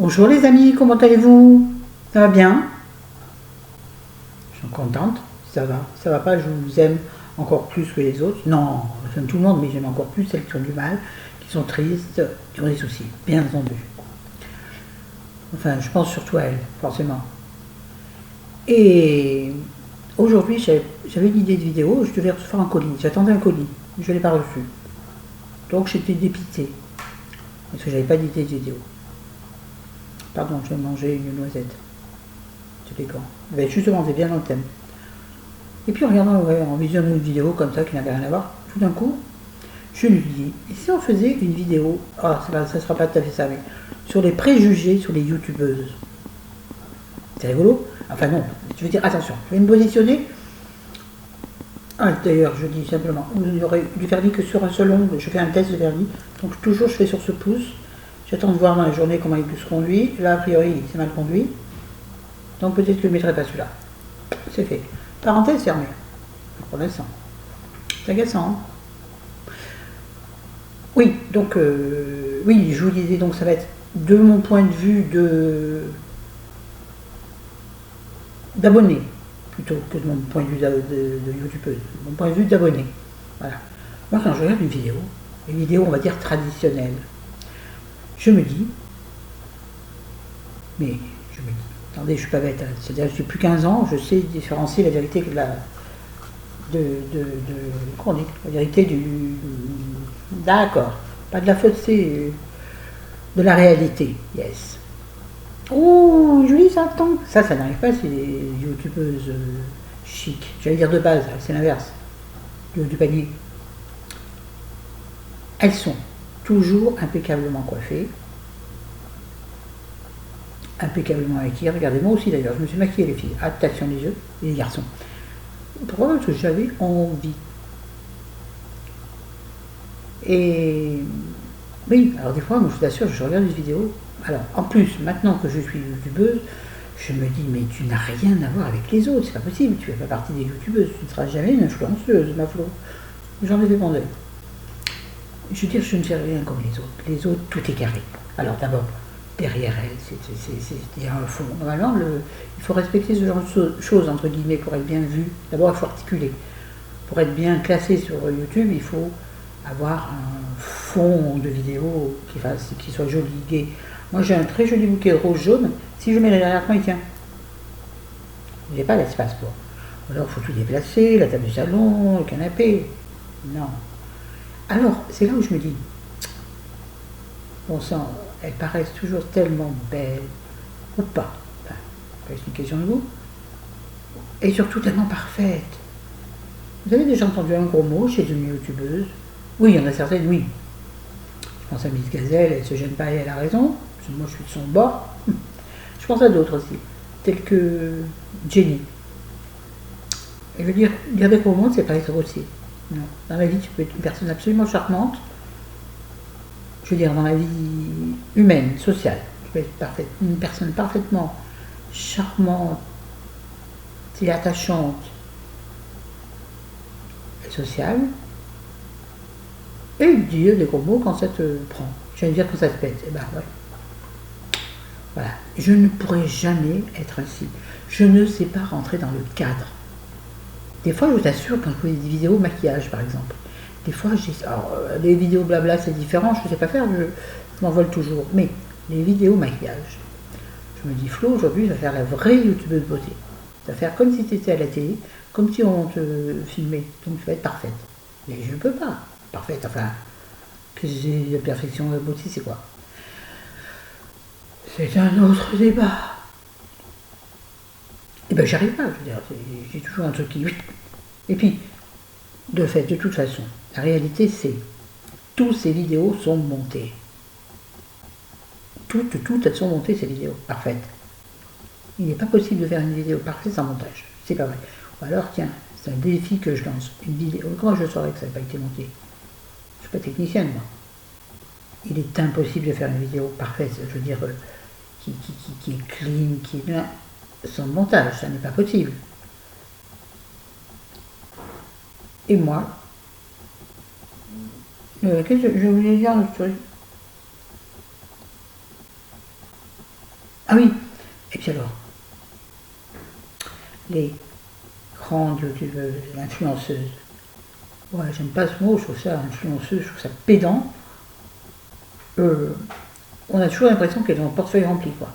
Bonjour les amis, comment allez-vous? Ça va bien? Je suis contente, ça va pas, je vous aime encore plus que les autres. Non, j'aime tout le monde, mais j'aime encore plus celles qui ont du mal, qui sont tristes, qui ont des soucis, bien entendu. Enfin, je pense surtout à elles, forcément. Et aujourd'hui, j'avais une idée de vidéo, je devais recevoir un colis. J'attendais un colis, je ne l'ai pas reçu. Donc j'étais dépitée, parce que j'avais pas d'idée de vidéo. Pardon, je vais manger une noisette. C'était quand? Ben justement, c'est bien dans le thème. Et puis en regardant, ouais, en visionnant une vidéo comme ça qui n'avait rien à voir, tout d'un coup, je lui dis, et si on faisait une vidéo, ah ça sera pas tout à fait ça, mais sur les préjugés sur les youtubeuses. C'est rigolo? Enfin non, je veux dire, attention, je vais me positionner. Ah, d'ailleurs, je dis simplement, vous aurez du vernis que sur un seul ongle, je fais un test de vernis, donc toujours je fais sur ce pouce, j'attends de voir dans la journée comment il se conduit, là a priori il s'est mal conduit, donc peut-être que je ne mettrai pas celui-là. C'est fait. Parenthèse fermée. Pour l'instant. C'est agaçant. Hein. Oui, donc, oui, je vous disais, donc ça va être de mon point de vue d'abonné, plutôt que de mon point de vue de youtubeuse. Mon point de vue d'abonné. Voilà. Moi, quand je regarde une vidéo, on va dire traditionnelle, je me dis, mais je me dis, attendez, je suis pas bête, hein, c'est-à-dire que j'ai plus 15 ans, je sais différencier la vérité de la, comment on dit, la vérité du, d'accord, pas de la faute, c'est de la réalité, yes. Oh, Julie, ça tombe. Ça n'arrive pas, c'est des youtubeuses chic. J'allais dire de base, c'est l'inverse, du panier. Elles sont toujours impeccablement coiffées, impeccablement maquillées. Regardez, moi aussi d'ailleurs, je me suis maquillée les filles. Attention les yeux, et les garçons. Pourquoi? Parce que j'avais envie. Et oui, alors des fois, moi, je t'assure, je regarde des vidéos. Alors, en plus, maintenant que je suis youtubeuse, je me dis, mais tu n'as rien à voir avec les autres, c'est pas possible, tu fais pas partie des youtubeuses, tu ne seras jamais une influenceuse, ma Flo. J'en ai dépendé. Je veux dire, je ne fais rien comme les autres. Les autres, tout est carré. Alors d'abord, derrière elles, il y a un fond. Normalement, il faut respecter ce genre de choses, entre guillemets, pour être bien vu. D'abord, il faut articuler. Pour être bien classé sur YouTube, il faut avoir un fond de vidéo qui soit joli, gai. Moi, j'ai un très joli bouquet de rose jaune. Si je mets derrière moi, il tient. J'ai pas l'espace pour. Alors, il faut tout déplacer, la table du salon, le canapé. Non. Alors, c'est là où je me dis, bon sang, elles paraissent toujours tellement belles, ou pas. Enfin, c'est une question de goût. Et surtout tellement parfaites. Vous avez déjà entendu un gros mot chez une youtubeuse? Oui, il y en a certaines, oui. Je pense à Miss Gazelle, elle ne se gêne pas et elle a raison. Parce que moi, je suis de son bord. Je pense à d'autres aussi, tels que Jenny. Et je veux dire des gros mots, c'est pas être grossier. Non. Dans la vie, tu peux être une personne absolument charmante. Je veux dire, dans la vie humaine, sociale, tu peux être une personne parfaitement charmante et attachante et sociale, et dire des gros mots quand ça te prend. J'allais dire quand ça te pète. Et ben ouais. Voilà. Je ne pourrai jamais être ainsi. Je ne sais pas rentrer dans le cadre. Des fois, je t'assure, quand je fais des vidéos maquillage, par exemple, des fois, alors, les vidéos blabla, c'est différent, je ne sais pas faire, je m'envole toujours. Mais les vidéos maquillage, je me dis, Flo, aujourd'hui, je vais faire la vraie youtubeuse beauté. Tu vas faire comme si tu étais à la télé, comme si on te filmait. Donc, tu vas être parfaite. Mais je ne peux pas. Parfaite, enfin, que j'ai la perfection de la beauté, c'est quoi? C'est un autre débat. Et ben, j'arrive pas, je veux dire, j'ai toujours un truc qui. Et puis, de fait, de toute façon, la réalité, c'est toutes ces vidéos sont montées. Toutes, elles sont montées, ces vidéos, parfaites. Il n'est pas possible de faire une vidéo parfaite sans montage. C'est pas vrai. Ou alors, tiens, c'est un défi que je lance. Une vidéo. Comment je saurais que ça n'a pas été monté? Je suis pas technicienne, moi. Il est impossible de faire une vidéo parfaite, je veux dire, qui est clean, qui est là, sans montage. Ça n'est pas possible. Et moi, qu'est-ce que je voulais dire l'autre truc? Ah oui, et puis alors, les grandes youtubeuses, influenceuses. Ouais, j'aime pas ce mot, je trouve ça influenceuse, je trouve ça pédant. On a toujours l'impression qu'elles ont le portefeuille rempli, quoi.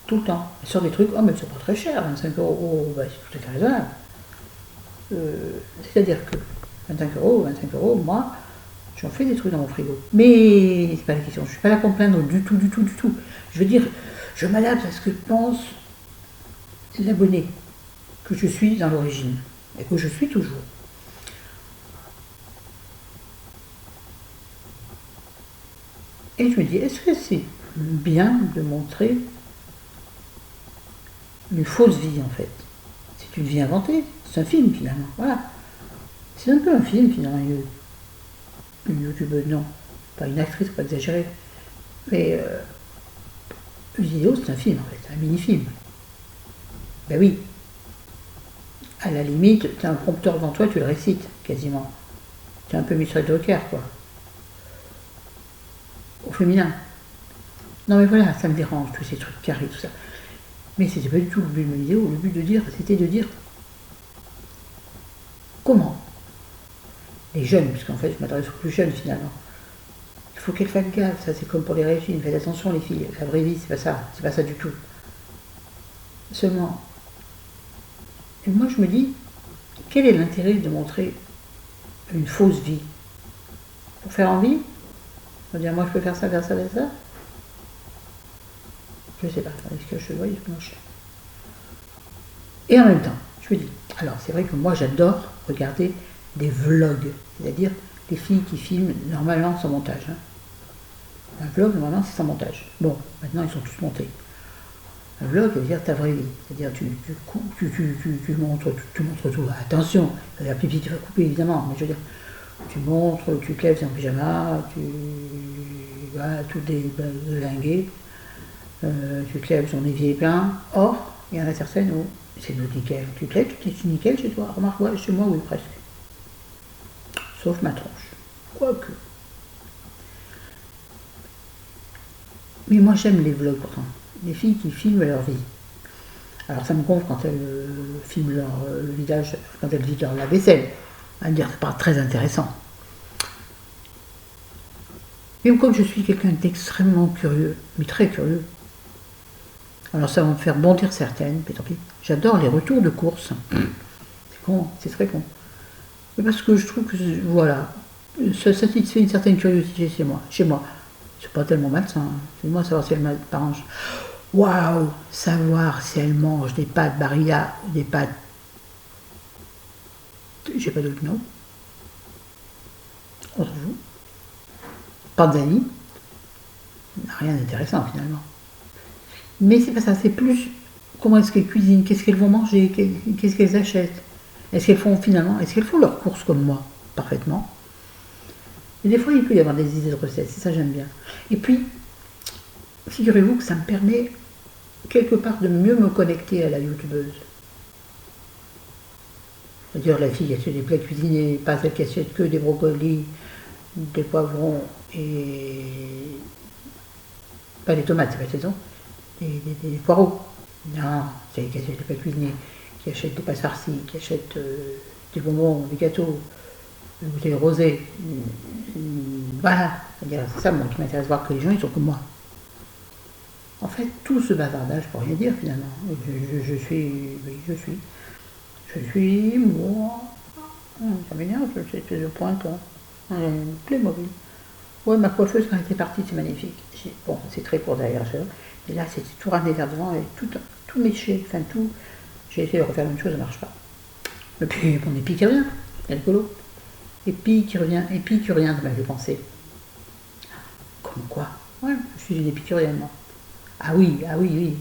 Tout le temps. Elles sortent des trucs, oh mais c'est pas très cher, 25 euros, bah, c'est tout à fait raisonnable. C'est-à-dire que 25 euros, moi, j'en fais des trucs dans mon frigo. Mais c'est pas la question, je suis pas là pour me plaindre du tout. Je veux dire, je m'adapte à ce que pense l'abonné que je suis dans l'origine et que je suis toujours. Et je me dis, est-ce que c'est bien de montrer une fausse vie en fait? C'est une vie inventée, c'est un film finalement, voilà. C'est un peu un film finalement, une youtubeuse, non, pas une actrice, pas exagérer. Mais une vidéo c'est un film en fait, un mini-film. Ben oui. À la limite, tu as un prompteur devant toi, tu le récites quasiment. Tu es un peu Michel Drucker quoi. Au féminin. Non mais voilà, ça me dérange, tous ces trucs carrés, tout ça. Mais c'était pas du tout le but de ma vidéo, le but c'était de dire comment les jeunes, puisqu'en fait je m'adresse aux plus jeunes finalement, il faut qu'elles fassent gaffe, ça c'est comme pour les régimes, faites attention les filles, la vraie vie c'est pas ça du tout. Seulement, et moi je me dis, quel est l'intérêt de montrer une fausse vie? Pour faire envie? Pour dire moi je peux faire ça, faire ça, faire ça? Je sais pas, est-ce que je vois, je mange. Et en même temps, je me dis, alors c'est vrai que moi j'adore regarder des vlogs, c'est-à-dire des filles qui filment normalement sans montage. Hein. Un vlog, normalement, c'est sans montage. Bon, maintenant ils sont tous montés. Un vlog, ça veut dire ta vraie vie, c'est-à-dire tu montres tout. Attention, la pipi tu vas couper évidemment, mais je veux dire, tu montres, tu te lèves en pyjama, voilà, tout délingué, tu te lèves, ton évier est plein. Or, il y en a certaines où c'est nickel. Tu te lèves, tout est nickel chez toi. Remarque, ouais, chez moi, oui, presque. Sauf ma tronche. Quoique. Mais moi, j'aime les vlogs pourtant. Les filles qui filment leur vie. Alors, ça me gonfle quand elles filment le visage, quand elles vident leur lave-vaisselle. À me dire, c'est pas très intéressant. Mais comme je suis quelqu'un d'extrêmement curieux, mais très curieux, alors ça va me faire bondir certaines, mais tant pis. J'adore les retours de course. C'est con, c'est très con. Mais parce que je trouve que, voilà, ça satisfait une certaine curiosité chez moi. C'est pas tellement malsain. C'est moi savoir si elle m'arrange. Waouh, savoir si elle mange des pâtes Barilla ou des pâtes. J'ai pas d'autre nom. On s'en fout. Pâtes d'anis. Rien d'intéressant finalement. Mais c'est pas ça, c'est plus comment est-ce qu'elles cuisinent, qu'est-ce qu'elles vont manger, qu'est-ce qu'elles achètent. Est-ce qu'elles font leurs courses comme moi, parfaitement. Et des fois, il peut y avoir des idées de recettes, c'est ça j'aime bien. Et puis, figurez-vous que ça me permet quelque part de mieux me connecter à la youtubeuse. C'est-à-dire la fille qui achète des plats cuisinés, pas celle qui achète que des brocolis, des poivrons et pas des tomates, c'est pas saison. Des poireaux. Non, c'est qui achète des plats cuisinés, qui achète des pâtes farcies, qui achète des bonbons, des gâteaux, des bouteilles rosées. Voilà, c'est ça moi qui m'intéresse, voir que les gens ils sont comme moi. En fait, tout ce bavardage pour rien dire finalement. Je suis moi. Ça m'énerve, cette espèce de pointon. Playmobil. Ouais, ma coiffeuse quand elle était partie, c'est magnifique. Bon, c'est très court derrière ça. Et là, c'était tout ramené vers devant, et tout méché, enfin tout. J'ai essayé de refaire la même chose, ça ne marche pas. Et puis, mon épi qui revient, c'est rigolo. Épi qui revient, ça m'a fait penser. Comme quoi? Ouais, je suis une épicurienne, moi. Ah oui,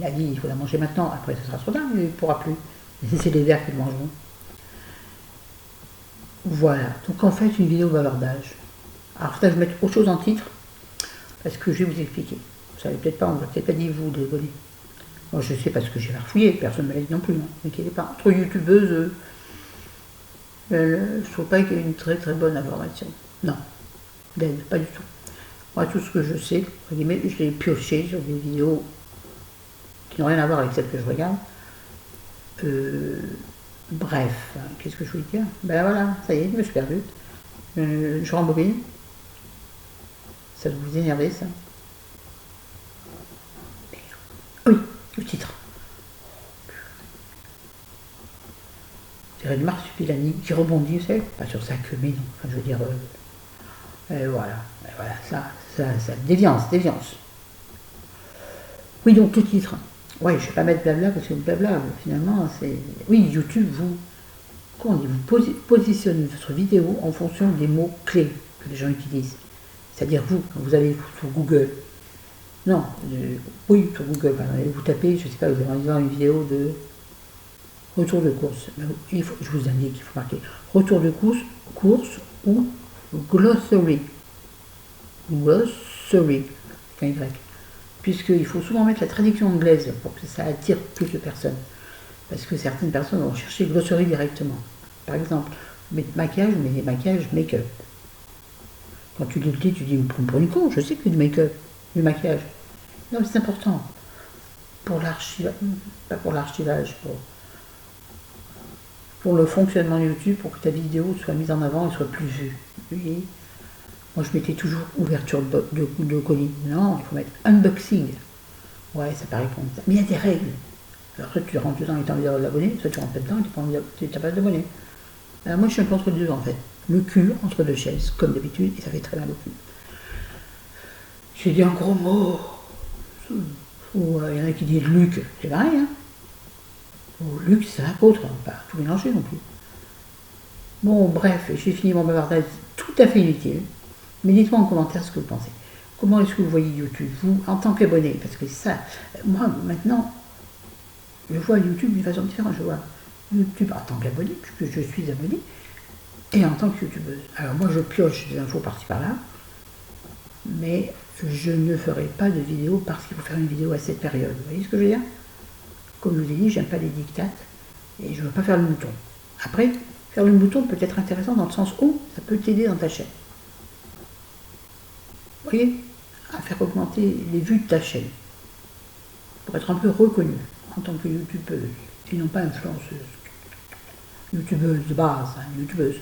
la vie, il faut la manger maintenant, après ce sera trop tard, il ne pourra plus. C'est les vers qui le mangeront. Voilà, donc en fait, une vidéo bavardage. Alors, je vais mettre autre chose en titre, parce que je vais vous expliquer. Vous savez peut-être pas, on ne vous a peut-être pas dit, vous, désolé. Moi, je sais parce que j'ai refouillé, personne ne me l'a dit non plus, ne inquiétez pas. Entre youtubeuses, je ne trouve pas qu'il y ait une très très bonne information. Non, pas du tout. Moi, tout ce que je sais, je l'ai pioché sur des vidéos qui n'ont rien à voir avec celles que je regarde. Bref, qu'est-ce que je voulais dire? Ben voilà, ça y est, je me suis perdue. Je rembobine. Ça doit vous énerver, ça. Oui, le titre. C'est une marsupilami qui rebondit, vous savez, pas sur sa queue, mais non. Enfin, je veux dire, voilà, ça, déviance. Oui, donc le titre. Ouais, je ne vais pas mettre blabla parce que blabla, finalement, c'est. Oui, YouTube, comment on dit, vous positionnez votre vidéo en fonction des mots clés que les gens utilisent. C'est-à-dire vous, quand vous allez sur Google. Non, oui, sur Google, par exemple, vous tapez, je ne sais pas, vous avez envie de voir une vidéo de retour de course. Je vous indique qu'il faut marquer retour de course ou glossary. Glossary, avec un Y. Puisqu'il faut souvent mettre la traduction anglaise pour que ça attire plus de personnes. Parce que certaines personnes vont chercher glossary directement. Par exemple, maquillage, mais maquillage, make-up. Quand tu le dis, tu dis, pour une con, je sais que du make-up, du maquillage. Non, mais c'est important. Pour l'archivage, pas pour l'archivage, pour le fonctionnement de YouTube, pour que ta vidéo soit mise en avant et soit plus vue. Oui. Moi, je mettais toujours ouverture de colis. Non, il faut mettre unboxing. Ouais, ça paraît comme ça. Mais il y a des règles. Alors, soit tu rentres dedans et tu as envie d'avoir de l'abonné, soit tu rentres pas dedans et tu n'as pas d'abonné. Alors, moi, je suis un peu entre deux, en fait. Le cul entre deux chaises, comme d'habitude, et ça fait très mal au cul. J'ai dit un gros mot. Ou il y en a qui disent Luc, c'est pareil, hein. Ou Luc, c'est un apôtre, pas tout mélanger non plus. Bon, bref, j'ai fini mon bavardage tout à fait inutile. Mais dites-moi en commentaire ce que vous pensez. Comment est-ce que vous voyez YouTube, vous, en tant qu'abonné? Parce que ça, moi, maintenant, je vois YouTube d'une façon différente. Je vois YouTube en tant qu'abonné, puisque je suis abonné, et en tant que youtubeuse. Alors moi, je pioche des infos par-ci par-là, mais je ne ferai pas de vidéo parce qu'il faut faire une vidéo à cette période. Vous voyez ce que je veux dire? Comme je vous ai dit, j'aime pas les dictates, et je ne veux pas faire le mouton. Après, faire le mouton peut être intéressant dans le sens où ça peut t'aider dans ta chaîne. Vous voyez, à faire augmenter les vues de ta chaîne, pour être un peu reconnue en tant que youtubeuse, et non pas influenceuse, youtubeuse de base, hein, youtubeuse.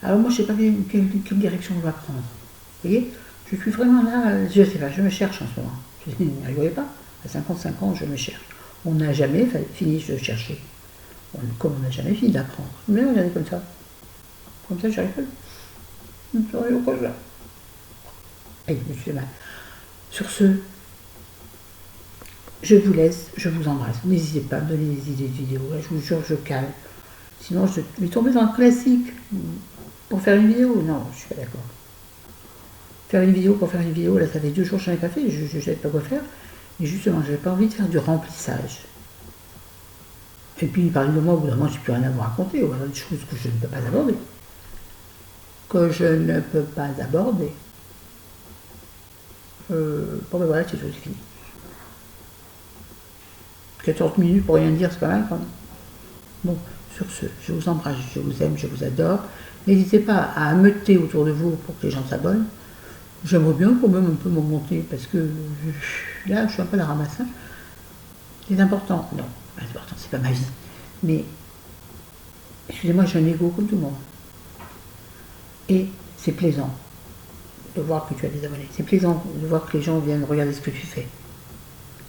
Alors moi je ne sais pas bien quelle direction je dois prendre. Vous voyez, je suis vraiment là, je ne sais pas, je me cherche en ce moment. Vous ne rigolez pas, à 55 ans je me cherche. On n'a jamais fini de chercher. Comme on n'a jamais fini d'apprendre. Mais regardez comme ça. Comme ça j'arrive pas. Et je me suis mal. Sur ce, je vous laisse, je vous embrasse. N'hésitez pas à me donner des idées de vidéos. Là, je vous jure, je cale. Sinon, je vais tomber dans le classique pour faire une vidéo. Non, je suis pas d'accord. Faire une vidéo pour faire une vidéo, là, ça fait 2 jours que je n'en ai pas fait. Je ne savais pas quoi faire. Et justement, je n'avais pas envie de faire du remplissage. Et puis, parler de moi, au bout d'un moment, je n'ai plus rien à vous raconter. Ou alors des choses que je ne peux pas aborder. Bon ben voilà, c'est tout, c'est fini. 14 minutes pour rien dire, c'est pas mal quand même. Bon, sur ce, je vous embrasse, je vous aime, je vous adore. N'hésitez pas à ameuter autour de vous pour que les gens s'abonnent. J'aimerais bien quand même un peu m'augmenter parce que là, je suis un peu à la ramasse. C'est important. Non, c'est important, c'est pas ma vie. Mais, excusez-moi, j'ai un ego comme tout le monde. Et c'est plaisant de voir que tu as des abonnés. C'est plaisant de voir que les gens viennent regarder ce que tu fais.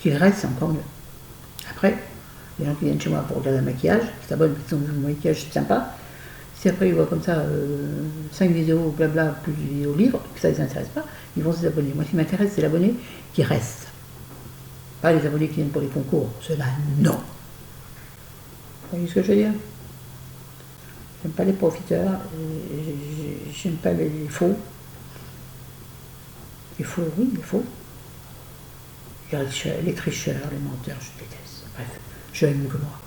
Qu'ils restent, c'est encore mieux. Après, les gens qui viennent chez moi pour regarder le maquillage, qui s'abonnent parce que mon maquillage c'est sympa. Si après ils voient comme ça 5 vidéos blabla plus de vidéos livres, que ça ne les intéresse pas, ils vont s'abonner. Moi ce qui m'intéresse c'est l'abonné qui reste. Pas les abonnés qui viennent pour les concours. Ceux-là, non. Vous voyez ce que je veux dire? J'aime pas les profiteurs, j'aime pas les faux. Les faux, oui, les faux. Les tricheurs, les menteurs, je déteste. Bref, je aime que moi.